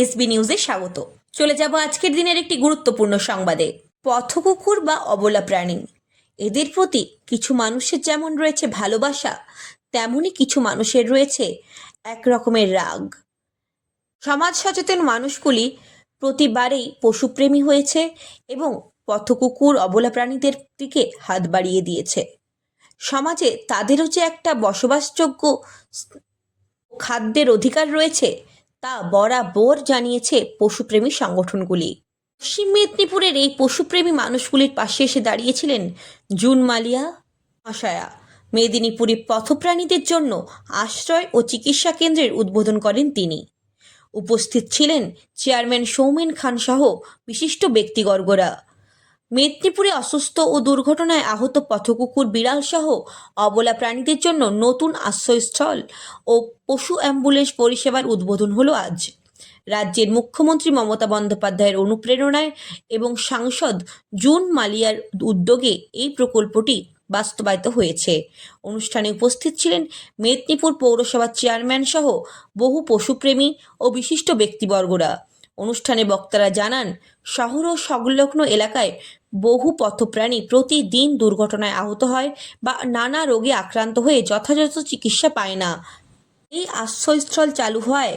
SB নিউজে স্বাগত। চলে যাব আজকের দিনের একটি গুরুত্বপূর্ণ সংবাদে। পথকুকুর বা অবলা প্রাণী, এদের প্রতি কিছু মানুষের যেমন রয়েছে ভালোবাসা, তেমনই কিছু মানুষের রয়েছে এক রকমের রাগ। সমাজ সচেতন মানুষগুলি প্রতিবারেই পশুপ্রেমী হয়েছে এবং পথকুকুর অবলা প্রাণীদের দিকে হাত বাড়িয়ে দিয়েছে। সমাজে তাদেরও যে একটা বসবাসযোগ্য খাদ্যের অধিকার রয়েছে তা বরাবর জানিয়েছে পশুপ্রেমী সংগঠনগুলি। পশ্চিম মেদিনীপুরের এই পশুপ্রেমী মানুষগুলির পাশে এসে দাঁড়িয়েছিলেন জুন মালিয়া মহাশয়া। মেদিনীপুরে পথপ্রাণীদের জন্য আশ্রয় ও চিকিৎসা কেন্দ্রের উদ্বোধন করেন তিনি। উপস্থিত ছিলেন চেয়ারম্যান সৌমেন খান সহ বিশিষ্ট ব্যক্তিবর্গরা। মেদিনীপুরে অসুস্থ ও দুর্ঘটনায় আহত পথকুকুর, বিড়াল সহ অবলা প্রাণীদের জন্য নতুন আশ্রয়স্থল ও পশু অ্যাম্বুলেন্স পরিষেবার উদ্বোধন হলো আজ। রাজ্যের মুখ্যমন্ত্রী মমতা বন্দ্যোপাধ্যায়ের অনুপ্রেরণায় এবং সাংসদ জুন মালিয়ার উদ্যোগে এই প্রকল্পটি বাস্তবায়িত হয়েছে। অনুষ্ঠানে উপস্থিত ছিলেন মেদিনীপুর পৌরসভার চেয়ারম্যান সহ বহু পশুপ্রেমী ও বিশিষ্ট ব্যক্তিবর্গরা। অনুষ্ঠানে বক্তারা জানান, শহর ও সংলগ্ন এলাকায় বহু পথপ্রাণী প্রতিদিন দুর্ঘটনায় আহত হয় বা নানা রোগে আক্রান্ত হয়ে যথাযথ চিকিৎসা পায় না। এই আশ্রয়স্থল চালু হওয়ায়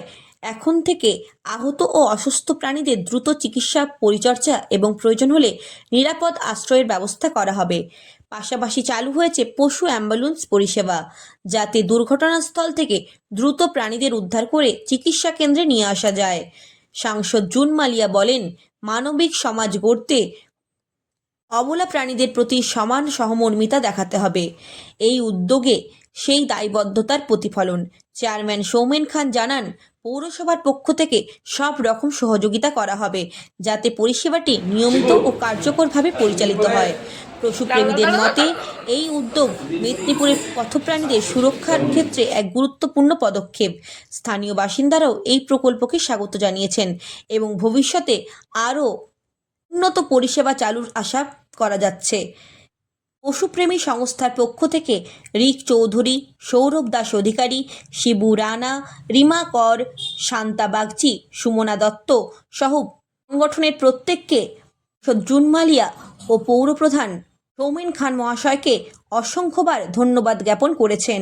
এখন থেকে আহত ও অসুস্থ প্রাণীদের দ্রুত চিকিৎসা, পরিচর্যা এবং প্রয়োজন হলে নিরাপদ আশ্রয়ের ব্যবস্থা করা হবে। পাশাপাশি চালু হয়েছে পশু অ্যাম্বুলেন্স পরিষেবা, যাতে দুর্ঘটনাস্থল থেকে দ্রুত প্রাণীদের উদ্ধার করে চিকিৎসা কেন্দ্রে নিয়ে আসা যায়। সাংসদ জুন মালিয়া বলেন, মানবিক সমাজ গড়তে অবলা প্রাণীদের প্রতি সমান সহমর্মিতা দেখাতে হবে। এই উদ্যোগে সেই দায়বদ্ধতার প্রতিফলন। চেয়ারম্যান সৌমেন খান জানান, পৌরসভার পক্ষ থেকে সব রকম সহযোগিতা করা হবে যাতে পরিষেবাটি নিয়মিত ও কার্যকরভাবে পরিচালিত হয়। পশুপ্রেমীদের মতে এই উদ্যোগ মেদিনীপুরের পথপ্রাণীদের সুরক্ষার ক্ষেত্রে এক গুরুত্বপূর্ণ পদক্ষেপ। স্থানীয় বাসিন্দারাও এই প্রকল্পকে স্বাগত জানিয়েছেন এবং ভবিষ্যতে আরও উন্নত পরিষেবা চালুর আশা করা যাচ্ছে। পশুপ্রেমী সংস্থার পক্ষ থেকে রিক চৌধুরী, সৌরভ দাস অধিকারী, শিবু রানা, রিমা কর, শান্তা বাগচি, সুমনা দত্ত সহ সংগঠনের প্রত্যেককে জুন মালিয়া ও পৌরপ্রধান সৌমেন খান মহাশয়কে অসংখ্যবার ধন্যবাদ জ্ঞাপন করেছেন।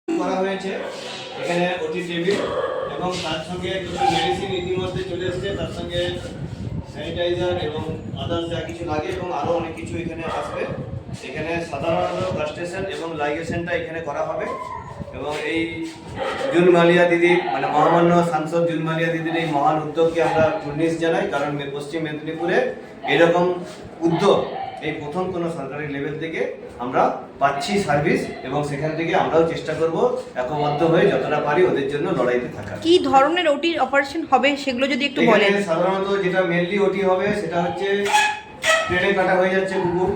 করা হয়েছে এখানে ওটি টেবিল এবং তার সঙ্গে কিছু মেডিসিন ইতিমধ্যে চলে এসেছে, তার সঙ্গে স্যানিটাইজার এবং আদার্স যা কিছু লাগে এবং আরও অনেক কিছু এখানে আসবে। এখানে সাধারণত কাস্টেশন এবং লাইগেশনটা এখানে করা হবে এবং এই জুন মালিয়া দিদি মানে মহামান্য সাংসদ জুন মালিয়া দিদির এই মহান উদ্যোগকে আমরা কুর্নিশ জানাই, কারণ পশ্চিম মেদিনীপুরে এরকম উদ্যোগ এই প্রথম কোনো সরকারি লেভেল থেকে আমরা পাচ্ছি সার্ভিস এবং সেখান থেকে আমরাও চেষ্টা করব একমত হয়ে যতটা পারি ওদের জন্য লড়াইতে থাকা। কি ধরনের ওটি অপারেশন হবে সেগুলো যদি একটু বলেন। সাধারণত যেটা মেনলি ওটি হবে সেটা হচ্ছে ট্রেনে কাটা হয়ে যাচ্ছে কুকুর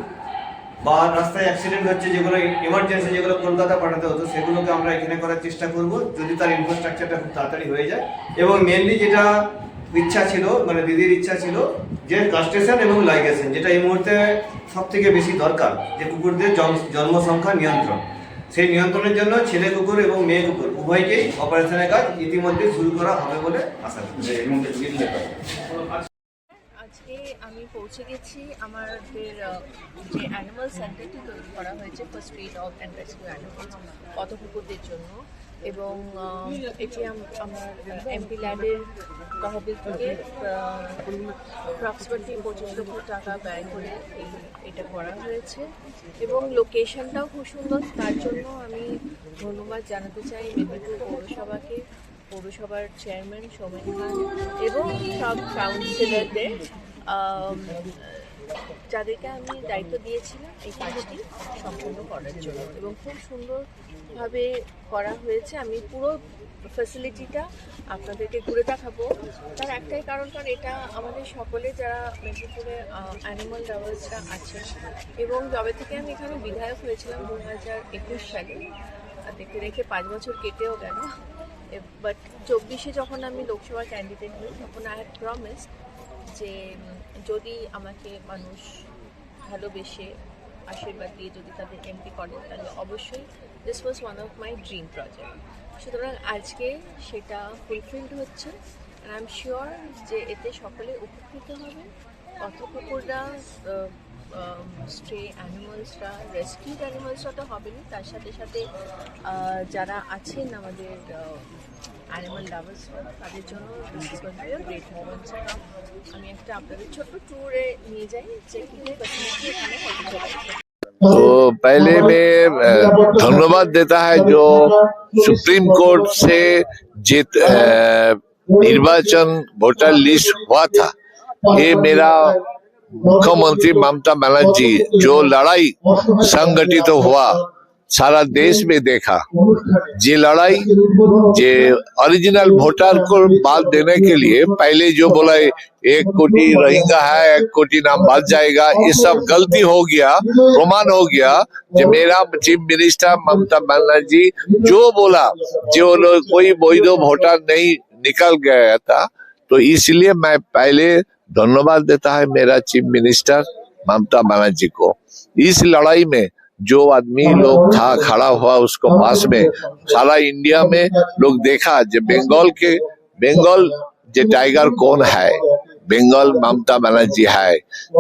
বা রাস্তায় অ্যাক্সিডেন্ট হচ্ছে, যেগুলো এমার্জেন্সি যেগুলো কলকাতা পাঠাতে হতো সেগুলোকে আমরা এখানে করার চেষ্টা করব যদি তার ইনফ্রাস্ট্রাকচারটা খুব তাড়াতাড়ি হয়ে যায়। এবং মেনলি যেটা ইচ্ছা ছিল মানে দিদির ইচ্ছা ছিল যে কাস্টেশন এবং লাইগেশন, যেটা এই মুহূর্তে সব থেকে বেশি দরকার, যে কুকুরদের জন্মসংখ্যা নিয়ন্ত্রণ, সেই নিয়ন্ত্রণের জন্য ছেলে কুকুর এবং মেয়ে কুকুর উভয়কেই অপারেশনের কাজ ইতিমধ্যে শুরু করা হবে বলে আশা করছি। আজকে আমি পৌঁছে গেছি আমাদের যে অ্যানিমাল সেন্টারটি তৈরি করা হয়েছে for street dog and rescue animals পথকুকুরদের জন্য, এবং এটি আমার এমপি ল্যান্ডের তহবিল থেকে অ্যাপ্রক্সিমেটলি 25 লক্ষ টাকা ব্যয় করে এটা করা হয়েছে এবং লোকেশনটাও খুব সুন্দর। তার জন্য আমি ধন্যবাদ জানাতে চাই মেদিনীপুর পৌরসভাকে, পৌরসভার চেয়ারম্যান সৌমেন খান এবং সব কাউন্সিলরদের, যাদেরকে আমি দায়িত্ব দিয়েছিলাম এই কাজটি সম্পূর্ণ করার জন্য, এবং খুব সুন্দরভাবে করা হয়েছে। আমি পুরো ফ্যাসিলিটিটা আপনাদেরকে ঘুরে দেখাবো, তার একটাই কারণ এটা আমাদের সকলে যারা মেদিনীপুরে অ্যানিমাল লাভার্সরা আছেন, এবং যবে থেকে আমি এখানে বিধায়ক হয়েছিলাম 2021 সালে, দেখতে দেখে 5 বছর কেটেও গেল, বাট 24-এ যখন আমি লোকসভা ক্যান্ডিডেট হই তখন আই হ্যাড প্রমিস যে যদি আমাকে মানুষ ভালোবেসে আশীর্বাদ দিয়ে যদি তাদের এমপি করে তাহলে অবশ্যই this was one of my dream project. সুতরাং আজকে সেটা ফুলফিলড হচ্ছে আই এম শিওর যে এতে সকলে উপকৃত হবে। কত কুকুররা স্ট্রে অ্যানিমালসরা, রেস্কিউড অ্যানিমালসরা তো হবেনি, তার সাথে সাথে যারা আছেন আমাদের অ্যানিমাল লাভার্সরা, তাদের জন্য গ্রেট মোমেন্টস। আমি একটা আপনাদের ছোট্ট ট্যুরে নিয়ে যাই যে কী কী ফ্যাসিলিটি এখানে হতে চলেছে। तो पहले मैं धन्यवाद देता है जो सुप्रीम कोर्ट से निर्वाचन वोटर लिस्ट हुआ था। ये मेरा मुख्यमंत्री ममता बनर्जी जो लड़ाई संगठित हुआ सारा देश में देखा। ये लड़ाई जे ओरिजिनल वोटर को बात देने के लिए पहले जो बोला 1 कोटी रोहिंग्या है, 1 कोटी नाम बच जाएगा, ये सब गलती हो गया, प्रमाण हो गया। जो मेरा चीफ मिनिस्टर ममता बनर्जी जो बोला जो लोग कोई वैध वोटर नहीं निकल गया था, तो इसलिए मैं पहले धन्यवाद देता है मेरा चीफ मिनिस्टर ममता बनर्जी को। इस लड़ाई में जो आदमी लोग था खड़ा हुआ उसको पास में सारा इंडिया में लोग देखा जो बंगाल जो टाइगर कौन है, बंगाल ममता बनर्जी है।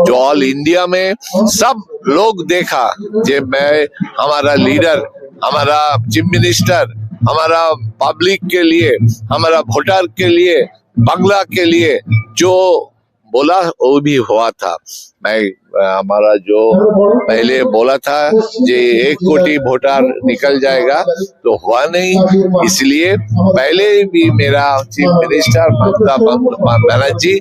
जो ऑल इंडिया में सब लोग देखा जो मैं हमारा लीडर, हमारा चीफ मिनिस्टर, हमारा पब्लिक के लिए, हमारा वोटर के लिए, बांग्ला के लिए जो बोला वो भी हुआ था। मैं हमारा जो पहले बोला था कि 1 कोटी वोटर निकल जाएगा तो हुआ नहीं, इसलिए पहले भी मेरा चीफ मिनिस्टर ममता बनर्जी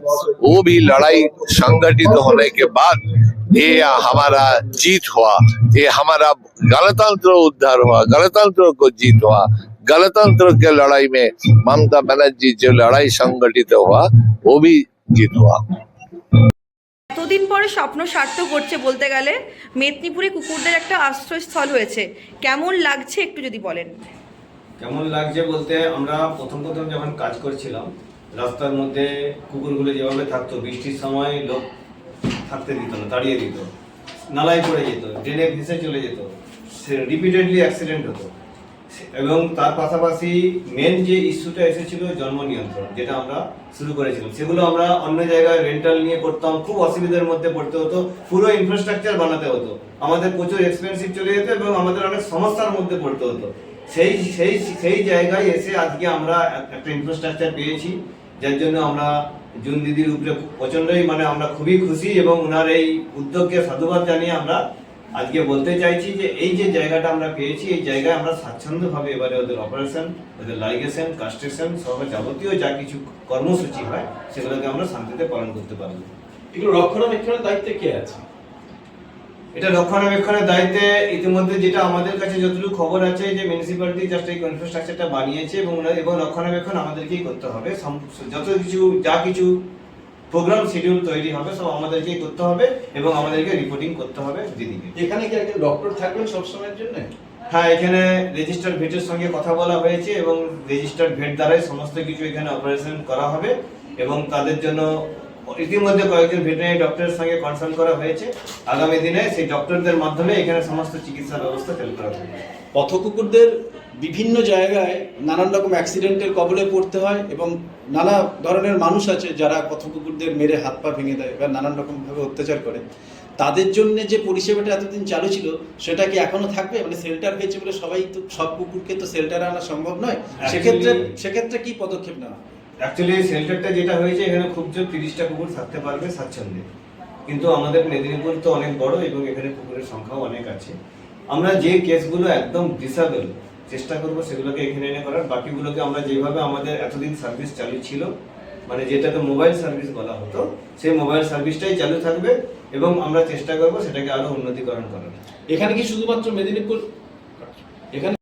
वो भी लड़ाई संगठित होने के बाद ये हमारा जीत हुआ, ये हमारा गणतंत्र उद्धार हुआ, गणतंत्र को जीत हुआ। गणतंत्र के लड़ाई में ममता बनर्जी जो लड़ाई संगठित हुआ वो भी जीत हुआ। এতদিন পরে স্বপ্ন সার্থক করছে বলতে গেলে, মেদিনীপুরে কুকুরদের একটা আশ্রয়স্থল হয়েছে। কেমন লাগছে একটু যদি বলেন। কেমন লাগছে বলতে, আমরা প্রথম যখন কাজ করছিলাম রাস্তার মধ্যে কুকুরগুলো যেভাবে থাকতো, বৃষ্টির সময় লোক থাকতে দিত না, তাড়িয়ে দিত, নালায় পড়ে যেত, ড্রেনে ভেসে চলে যেত, রিপিটেডলি অ্যাক্সিডেন্ট হতো। এবং তার পাশাপাশি মেন যে ইস্যুটা এসেছিল জন্ম নিয়ন্ত্রণ, যেটা আমরা শুরু করেছিলাম, সেগুলো আমরা অন্য জায়গায় রেন্টাল নিয়ে করতাম, খুব অসুবিধার মধ্যে পড়তে হতো, পুরো ইনফ্রাস্ট্রাকচার বানাতে হতো, আমাদের প্রচুর এক্সপেন্সিভ চলে যেত এবং আমাদের অনেক সমস্যার মধ্যে পড়তে হতো। সেই জায়গায় এসে আজকে আমরা একটা ইনফ্রাস্ট্রাকচার পেয়েছি, যার জন্য আমরা জুন দিদির উপরে প্রচন্ডই আমরা খুবই খুশি এবং ওনার এই উদ্যোগকে সাধুবাদ জানিয়ে আমরা আজকে বলতে চাইছি যে এই যে জায়গাটা আমরা পেয়েছি, এই জায়গায় আমরা স্বাচ্ছন্দ্যভাবে এবারে ওদের অপারেশন, ওদের লাইগেশন, কাস্ট্রেশন সহ যাবতীয় যা কিছু কর্মসূচি হয় সেগুলোকে আমরা শান্তিতে পালন করতে পারবো। এগুলো রক্ষণাবেক্ষণের দায়িত্বে কে আছে? এটা রক্ষণাবেক্ষণের দায়িত্বে ইতিমধ্যে যেটা আমাদের কাছে যতটুকু খবর আছে যে মিউনিসিপ্যালিটি জাস্ট এই ইনফ্রাস্ট্রাকচারটা বানিয়েছে এবং রক্ষণাবেক্ষণ আমাদেরকেই করতে হবে। যা কিছু প্রোগ্রাম শিডিউল তৈরি হবে সব আমাদেরকেই করতে হবে এবং আমাদেরকে রিপোর্টিং করতে হবে দিদিকে। এখানে কি একজন ডক্টর থাকবেন সবসময়ের জন্য? হ্যাঁ, এখানে রেজিস্টার্ড ভেটের সঙ্গে কথা বলা হয়েছে এবং রেজিস্টার্ড ভেট দ্বারাই সমস্ত কিছু এখানে অপারেশন করা হবে এবং তাদের জন্য ইতিমধ্যে কয়েকজন ভেটেরিনারি ডক্টরের সঙ্গে কনসাল্ট করা হয়েছে। আগামী দিনে সেই ডক্টরদের মাধ্যমে এখানে সমস্ত চিকিৎসা ব্যবস্থা চালু করা হবে। পথ কুকুরদের বিভিন্ন জায়গায় নানান রকম অ্যাক্সিডেন্টের কবলে পড়তে হয় এবং নানা ধরনের মানুষ আছে যারা পথ কুকুরদের মেরে হাত পা ভেঙে দেয় বা নানান রকমভাবে অত্যাচার করে। তাদের জন্য যে পরিষেবাটা এতদিন চালু ছিল সেটা কি এখনো থাকবে? শেল্টার হয়েছে বলে সবাই তো সব কুকুরকে তো শেল্টারে আনা সম্ভব নয়, সেক্ষেত্রে কি পদক্ষেপ নেওয়া? অ্যাকচুয়ালি শেল্টারটা যেটা হয়েছে এখানে খুব জোর 30টা কুকুর থাকতে পারবে স্বাচ্ছন্দ্যে, কিন্তু আমাদের মেদিনীপুর তো অনেক বড় এবং এখানে কুকুরের সংখ্যাও অনেক আছে। আমরা যে কেসগুলো একদম ডিসেবল চেষ্টা করবো সেগুলোকে এখানে এনে করার, বাকিগুলোকে আমরা যেভাবে আমাদের এতদিন সার্ভিস চালু ছিল যেটাকে মোবাইল সার্ভিস বলা হতো, সেই মোবাইল সার্ভিসটাই চালু থাকবে এবং আমরা চেষ্টা করবো সেটাকে আরো উন্নতিকরণ করার। এখানে কি শুধুমাত্র মেদিনীপুর, এখানে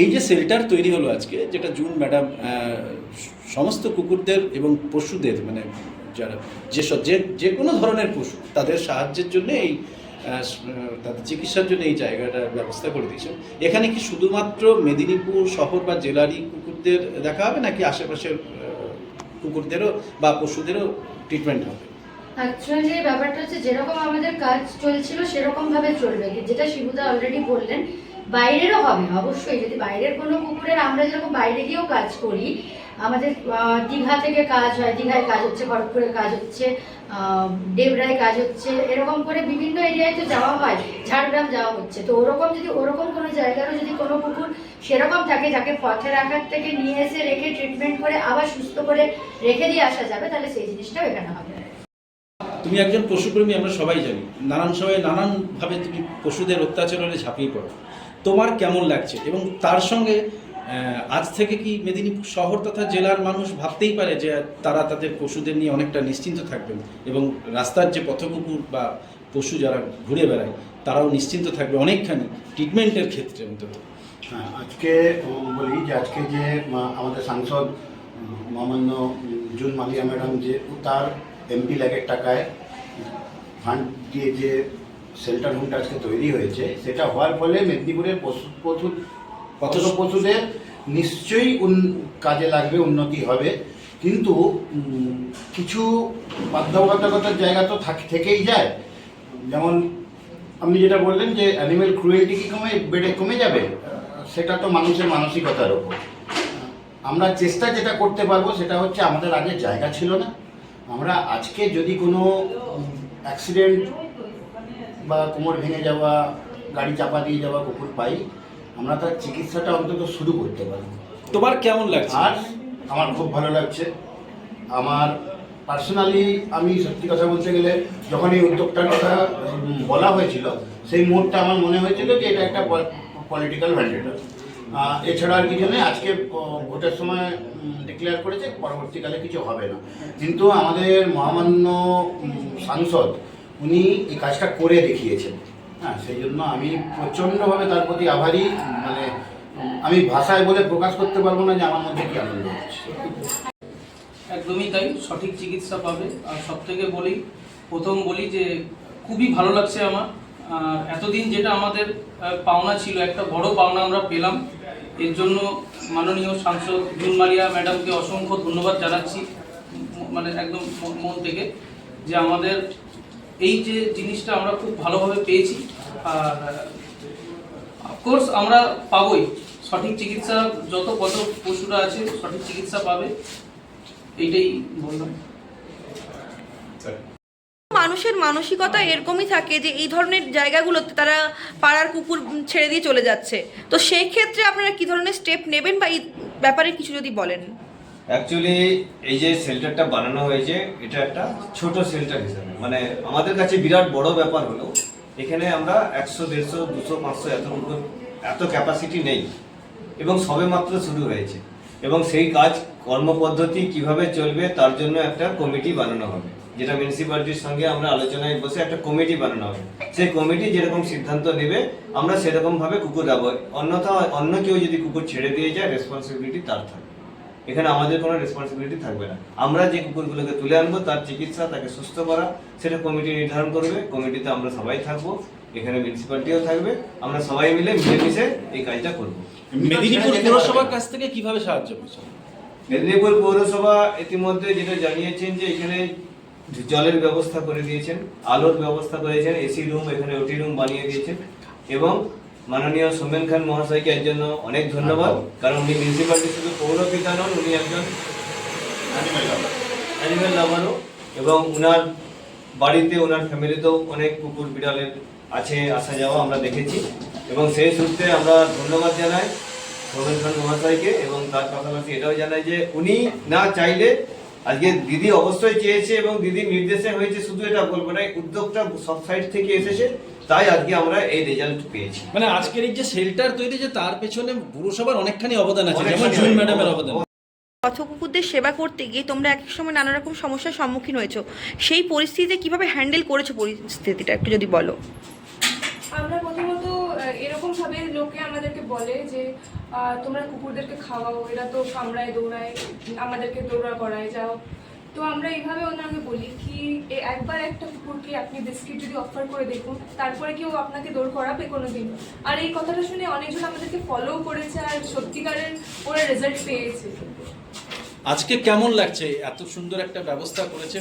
এই যে শেল্টার তৈরি হলো আজকে, যেটা জুন ম্যাডাম সমস্ত কুকুরদের এবং পশুদের যারা যে কোনো ধরনের পশু তাদের সাহায্যের জন্য এই তাদের চিকিৎসার জন্য এই জায়গাটার ব্যবস্থা করে দিয়েছে। এখানে কি শুধুমাত্র মেদিনীপুর শহর বা জেলারই কুকুরদের দেখা হবে নাকি আশেপাশের কুকুরদেরও বা পশুদেরও ট্রিটমেন্ট হবে? অ্যাকচুয়ালি ব্যাপারটা হচ্ছে যেরকম আমাদের কাজ চলছিল সেরকমভাবে চলবে, যেটা শিবুদা অলরেডি বললেন। বাইরেরও হবে অবশ্যই, যদি বাইরের কোনো কুকুরের আমরা যেরকম বাইরে গিয়েও কাজ করি, আমাদের দীঘা থেকে কাজ হয়, দীঘায় কাজ হচ্ছে, খড়গপুরে কাজ হচ্ছে, দেবরায় কাজ হচ্ছে, এরকম করে বিভিন্ন এরিয়ায় তো যাওয়া হয়, ঝাড়গ্রাম যাওয়া হচ্ছে। তো ওরকম কোনো জায়গারও যদি কোনো কুকুর সেরকম থাকে যাকে পথের আঘাত থেকে নিয়ে এসে রেখে ট্রিটমেন্ট করে আবার সুস্থ করে রেখে দিয়ে আসা যাবে, তাহলে সেই জিনিসটাও এখানে হবে। তুমি একজন পশুপ্রেমী, আমরা সবাই জানি, নানান সময়ে নানানভাবে তুমি পশুদের অত্যাচারে ঝাঁপিয়ে পড়ো। তোমার কেমন লাগছে? এবং তার সঙ্গে আজ থেকে কি মেদিনীপুর শহর তথা জেলার মানুষ ভাবতেই পারে যে তারা তাদের পশুদের নিয়ে অনেকটা নিশ্চিন্ত থাকবেন, এবং রাস্তার যে পথকুকুর বা পশু যারা ঘুরে বেড়ায় তারাও নিশ্চিন্ত থাকবে অনেকখানি ট্রিটমেন্টের ক্ষেত্রে অন্তত? হ্যাঁ, আজকে বলি যে আজকে যে আমাদের সাংসদ মহামান্য জুন মালিয়া ম্যাডাম যে তার এমপি ল্যাগের টাকায় ফান্ড দিয়ে যে শেল্টার হোমটা আজকে তৈরি হয়েছে, সেটা হওয়ার ফলে মেদিনীপুরের পশুদের নিশ্চয়ই কাজে লাগবে, উন্নতি হবে। কিন্তু কিছু বাধ্যবাধকতার জায়গা তো থেকেই যায়। যেমন আপনি যেটা বললেন যে অ্যানিমেল ক্রুয়েলটি কি কমে যাবে, সেটা তো মানুষের মানসিকতার ওপর। আমরা চেষ্টা যেটা করতে পারবো সেটা হচ্ছে, আমাদের আগে জায়গা ছিল না, আমরা আজকে যদি কোনো অ্যাক্সিডেন্ট বা কোমর ভেঙে যাওয়া, গাড়ি চাপা দিয়ে যাওয়া কুকুর পাই, আমরা তার চিকিৎসাটা অন্তত শুরু করতে পারবো। তোমার কেমন লাগছে? আর আমার খুব ভালো লাগছে। আমার পার্সোনালি, আমি সত্যি কথা বলতে গেলে, যখন এই উদ্যোগটার কথা বলা হয়েছিল, সেই মুহূর্তে আমার মনে হয়েছিল যে এটা একটা পলিটিক্যাল ভ্যান্ডেটা। এছাড়া আর কিছু নেই। আজকে ভোটের সময় ডিক্লেয়ার করেছে, পরবর্তীকালে কিছু হবে না। কিন্তু আমাদের মহামান্য সাংসদ উনি এই কাজটা করে দেখিয়েছেন। হ্যাঁ, সেই জন্য আমি প্রচণ্ডভাবে তার প্রতি আভারী। মানে আমি ভাষায় বলে প্রকাশ করতে পারবো না যে আমার মধ্যে কি আনন্দ হচ্ছে। একদমই তাই, সঠিক চিকিৎসা পাবে। আর সব থেকে প্রথম বলি যে খুবই ভালো লাগছে আমার। এতদিন যেটা আমাদের পাওনা ছিল, একটা বড় পাওনা আমরা পেলাম। এর জন্য মাননীয় সাংসদ জুন মালিয়া ম্যাডামকে অসংখ্য ধন্যবাদ জানাচ্ছি, মানে একদম মন থেকে, যে আমাদের এই যে জিনিসটা আমরা খুব ভালোভাবে পেয়েছি। আর অফকোর্স আমরা পাবোই সঠিক চিকিৎসা, যত পশুরা আছে সঠিক চিকিৎসা পাবে, এইটাই বললাম। মানুষের মানসিকতা এরকমই থাকে যে এই ধরনের জায়গাগুলোতে তারা পাড়ার কুকুর ছেড়ে দিয়ে চলে যাচ্ছে। তো সেই ক্ষেত্রে আপনারা কি ধরনের স্টেপ নেবেন বা এই ব্যাপারে কিছু যদি বলেন। অ্যাকচুয়ালি এই যে শেল্টারটা বানানো হয়েছে, এটা একটা ছোট শেল্টার হিসাবে, মানে আমাদের কাছে বিরাট বড় ব্যাপার হলো এখানে আমরা 100, 150, 200, 500 এত ক্যাপাসিটি নেই, এবং সবে মাত্র শুরু হয়েছে। এবং সেই কাজ কর্মপদ্ধতি কিভাবে চলবে তার জন্য একটা কমিটি বানানো হবে, যেটা মিউনিসিপ্যালিটির সঙ্গে আমরা আলোচনায় বসে একটা কমিটি বানানো হবে। সেই কমিটি যেরকম সিদ্ধান্ত নেবে আমরা সেরকমভাবে কুকুর রাখবো। অন্যথা অন্য কেউ যদি কুকুর ছেড়ে দিয়ে যায়, রেসপন্সিবিলিটি তার থাকবে, এখানে আমাদের কোনো রেসপন্সিবিলিটি থাকবে না। আমরা যে কুকুরগুলোকে তুলে আনবো তার চিকিৎসা, তাকে সুস্থ করা, সেটা কমিটি নির্ধারণ করবে। কমিটিতে আমরা সবাই থাকবো, এখানে মিউনিসিপ্যালিটিও থাকবে, আমরা সবাই মিলে মিলেমিশে এই কাজটা করবো। মেদিনীপুর পৌরসভার কাছ থেকে কিভাবে সাহায্য পেয়েছে? মেদিনীপুর পৌরসভা ইতিমধ্যে যেটা জানিয়েছেন যে এখানে জলের ব্যবস্থা করে দিয়েছেন, আলোর ব্যবস্থা করেছেন, এসি রুম, এখানে ওটি রুম বানিয়ে দিয়েছেন। এবং মাননীয় সোমেন খান মহাশয়কে এর জন্য অনেক ধন্যবাদ, কারণ উনি মিউনিসিপ্যালিটি শুধু পৌরপিতা নন, উনি একজন অ্যানিমেল লাভারও। এবং ওনার বাড়িতে, ওনার ফ্যামিলিতেও অনেক কুকুর বিড়ালের আছে, আসা যাওয়া আমরা দেখেছি। এবং সেই সূত্রে আমরা ধন্যবাদ জানাই সোমেন খান মহাশয়কে। এবং তার পাশাপাশি এটাও জানাই যে উনি না চাইলে, আজকে দিদি অবশ্যই চেয়েছে এবং দিদির নির্দেশে হয়েছে, শুধু এটা বলবো না, উদ্যোগটা সব সাইড থেকে এসেছে, তাই আজকে আমরা এই রেজাল্ট পেয়েছি। মানে আজকের এই যে শেল্টার তৈরি, যে তার পেছনে পুরসভার অনেকখানি অবদান আছে, যেমন জুন ম্যাডামের অবদান। পথ কুকুরদের সেবা করতে গিয়ে তোমরা এক সময় নানা রকম সমস্যার সম্মুখীন হয়েছো, সেই পরিস্থিতিতে কিভাবে হ্যান্ডেল করেছো পরিস্থিতিটা একটু যদি বলো। আমরা প্রথমত এরকমভাবে লোকে আমাদেরকে বলে যে তোমরা কুকুরদেরকে খাওয়াও, এরা তো কামড়ায়, দৌড়ায়, আমাদেরকে দৌড়া করায়, যাও। তো আমরা এইভাবে ওনাকে বলি কি একবার একটা কুকুরকে আপনি বিস্কিট যদি অফার করে দেখুন, তারপরে কেউ আপনাকে দৌড় করাবে কোনোদিন। আর এই কথাটা শুনে অনেকজন আমাদেরকে ফলো করেছে, আর সত্যিকারের ওরা রেজাল্ট পেয়েছে। আজকে কেমন লাগছে এত সুন্দর একটা ব্যবস্থা করেছে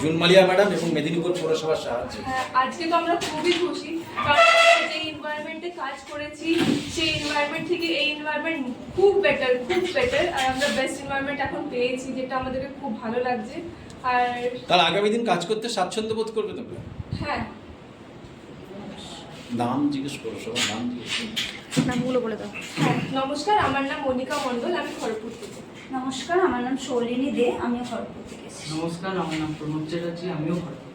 জুন মালিয়া ম্যাডাম এবং মেদিনীপুর পৌরসভার সাহায্যে? হ্যাঁ, আজকে তো আমরা খুবই খুশি, কারণ যে এনভায়রনমেন্টে কাজ করেছি সেই এনভায়রনমেন্ট থেকে এই এনভায়রনমেন্ট খুব বেটার আর আমরা বেস্ট এনভায়রনমেন্ট এখন পেয়েছি, যেটা আমাদেরকে খুব ভালো লাগছে। আর তাহলে আগামী দিন কাজ করতে স্বাচ্ছন্দ্য বোধ করবে তোমরা? হ্যাঁ, নাম জিজ্ঞেস করো, সবার নাম জিজ্ঞেস করো। নামগুলো বলে দাও। হ্যাঁ, নমস্কার, আমার নাম মনিকা মণ্ডল, আমি খড়গপুর থেকে। নমস্কার, আমার নাম শৌলিনী দে, আমিও খড়গপুর থেকে এসেছি। নমস্কার, আমার নাম প্রণব চ্যাটার্জি, আমিও খড়গপুর।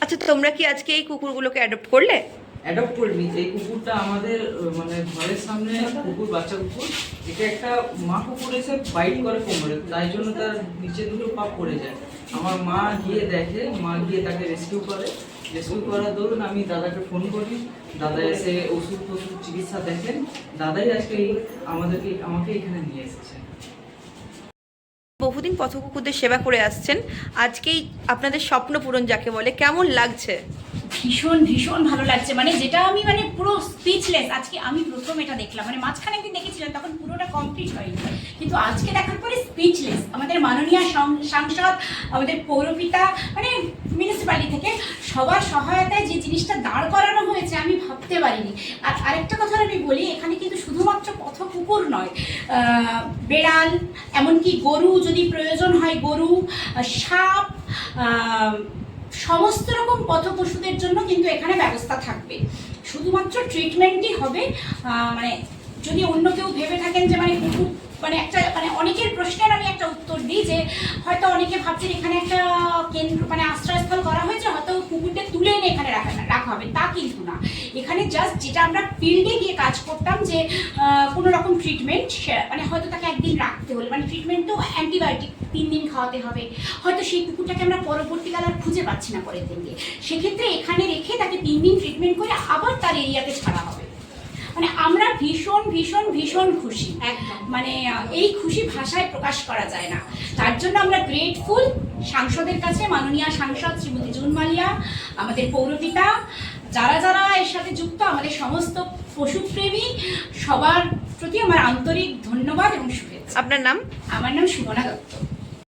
আচ্ছা, তোমরা কি আজকে এই কুকুরগুলোকে অ্যাডপ্ট করলে? অ্যাডপ্ট করিনি, এই কুকুরটা আমাদের মানে ঘরের সামনে কুকুর, বাচ্চা কুকুর, এটা একটা মা কুকুর এসে বাইট করে কোমরে, তাই জন্য তার নিচে দুটো পা পড়ে যায়। আমার মা গিয়ে দেখে, মা গিয়ে তাকে রেস্কিউ করার দরুন আমি দাদাকে ফোন করি, দাদা এসে ওষুধ চিকিৎসা দেখেন, দাদাই আজকে আমাকে এখানে নিয়ে এসেছে। বহুদিন পথ কুকুরদের সেবা করে আসছেন, আজকেই আপনাদের স্বপ্ন পূরণ যাকে বলে, কেমন লাগছে? ভীষণ ভীষণ ভালো লাগছে, মানে যেটা আমি মানে পুরো স্পিচলেস। আজকে আমি প্রথম এটা দেখলাম, মানে মাঝখানে একদিন দেখেছিলাম, তখন পুরোটা কমপ্লিট হয়নি, কিন্তু আজকে দেখার পরে স্পিচলেস। আমাদের মাননীয় সাংসদ, আমাদের পৌরপিতা, মানে মিউনিসিপ্যালিটি থেকে সবার সহায়তায় যে জিনিসটা দাঁড় করানো হয়েছে আমি ভাবতে পারিনি। আর আরেকটা কথা আমি বলি, এখানে কিন্তু শুধুমাত্র পথ কুকুর নয়, বেড়াল, এমনকি গরু যদি প্রয়োজন হয়, গরু, সাপ, সমস্ত রকম পথ পশুদের জন্য কিন্তু এখানে ব্যবস্থা থাকবে। শুধুমাত্র ট্রিটমেন্টই হবে। মানে যদি অন্য কেউ ভেবে থাকেন যে মানে কুকুর মানে একটা মানে অনেকের প্রশ্নের আমি একটা উত্তর দিই যে হয়তো অনেকে ভাবছেন এখানে একটা কেন্দ্র মানে আশ্রয়স্থল করা হয়েছে, হয়তো কুকুরদের তুলে এনে এখানে রাখা হবে, তা কিন্তু না। এখানে জাস্ট যেটা আমরা ফিল্ডে গিয়ে কাজ করতাম যে কোনো রকম ট্রিটমেন্ট, মানে হয়তো তাকে একদিন রাখতে হলে মানে ট্রিটমেন্ট তো অ্যান্টিবায়োটিক 3 দিন খাওয়াতে হবে, হয়তো সেই কুকুরটাকে আমরা পরবর্তীকালে আর খুঁজে পাচ্ছি না পরের দিন গিয়ে, সেক্ষেত্রে এখানে রেখে তাকে 3 দিন ট্রিটমেন্ট করে আবার তার এরিয়াতে ছাড়া হবে। মানে আমরা ভীষণ ভীষণ ভীষণ খুশি, একদম মানে এই খুশি ভাষায় প্রকাশ করা যায় না। তার জন্য আমরা গ্রেটফুল সাংসদের কাছে, মাননীয় সাংসদ শ্রীমতী জুন মালিয়া, আমাদের পৌরপিতা, যারা এর সাথে যুক্ত, আমাদের সমস্ত পশুপ্রেমী সবার প্রতি আমার আন্তরিক ধন্যবাদ এবং শুভেচ্ছা। আপনার নাম? আমার নাম সুমনা দত্ত।